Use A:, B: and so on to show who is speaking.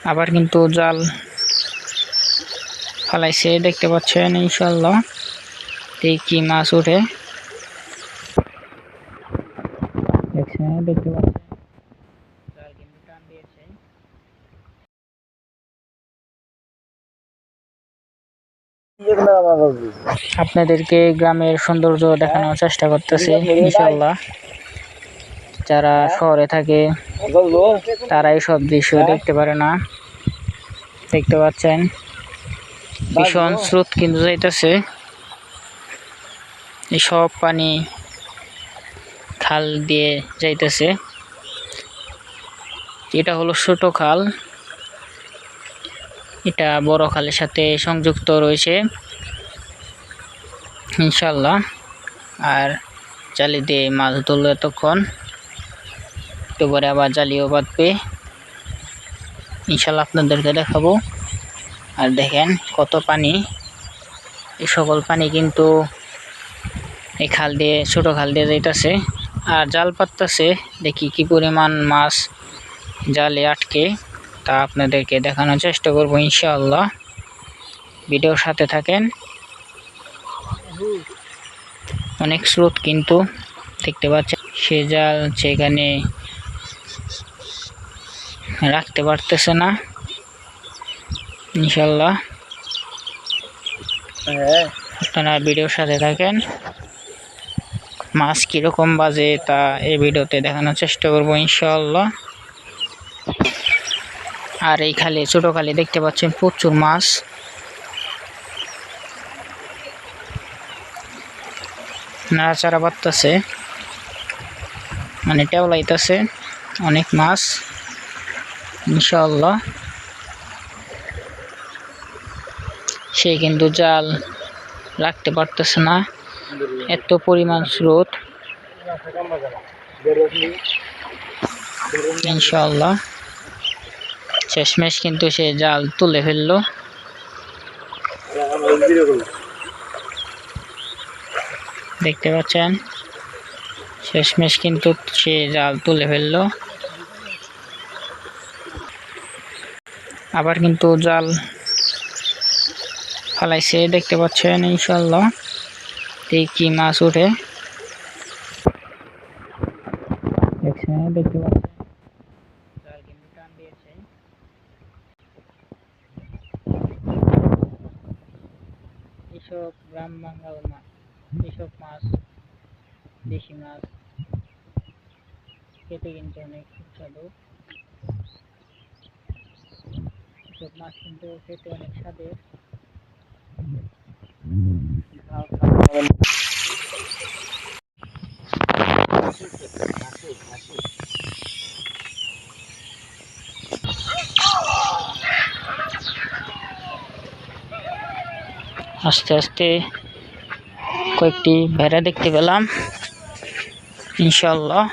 A: আবার কিন্তু জাল ফালাইছে দেখতে পাচ্ছেন। ইনশাআল্লাহ কি মাছ ওঠে দেখতে পাচ্ছেন, জাল কিন্তু টান দিয়েছে। আপনাদেরকে গ্রামের সৌন্দর্য দেখানোর চেষ্টা করতেছি ইনশাআল্লাহ। যারা শহরে থাকে তারা এইসব দৃশ্য দেখতে পারে না। দেখতে পাচ্ছেন ভীষণ স্রোত কিন্তু যাইতেছে, এই সব পানি খাল দিয়ে যাইতেছে। এটা হলো ছোট খাল, এটা বড় খালের সাথে সংযুক্ত রয়েছে ইনশাআল্লাহ। আর জালি দিয়ে মাছ ধরলো এতক্ষণ, একটু পরে আবার জালিও বাঁধবে ইনশাআল্লাহ, আপনাদেরকে দেখাবো। আর দেখেন কত পানি, এই সকল পানি কিন্তু এই খাল দিয়ে, ছোট খাল দিয়ে যাইতেছে। আর জাল পাততেছে, দেখি কি পরিমাণ মাছ জালে আটকে, তা আপনাদেরকে দেখানোর চেষ্টা করবো ইনশাআল্লাহ। ভিডিওর সাথে থাকেন। অনেক স্রোত কিন্তু দেখতে পাচ্ছেন, সে জাল সেখানে রাখতে পারতেছে না ইনশাআল্লাহ। আপনারা ভিডিওর সাথে থাকেন, মাছ কিরকম বাজে তা এই ভিডিওতে দেখানোর চেষ্টা করবো ইনশাআল্লাহ। আর এই খালে, ছোট খালে দেখতে পাচ্ছেন প্রচুর মাছ, নাড়াচাড়া বাড়তেছে, মানে টেওলাইতেছে অনেক মাছ ইনশাআল্লাহ। সে কিন্তু জাল রাখতে পারতেছে না, এত পরিমাণ স্রোত ইনশাআল্লাহ। শেষমেশ কিন্তু সে জাল তুলে ফেললো, দেখতে পাচ্ছেন শেষমেশ কিন্তু সে জাল তুলে ফেললো। আবার কিন্তু জাল ফালাইছে দেখতে পাচ্ছেন ইনশাআল্লাহ, কি মাছ ওঠে দেখতে পাচ্ছেন, জাল কিন্তু টান দিয়েছে। এসব গ্রাম বাংলার মাছ, এসব মাছ দেশি মাছ খেতে কিন্তু অনেক সুস্বাদু, এসব মাছ কিন্তু খেতে অনেক স্বাদের। আস্তে আস্তে কয়েকটি ভেড়া দেখতে পেলাম ইনশাআল্লাহ।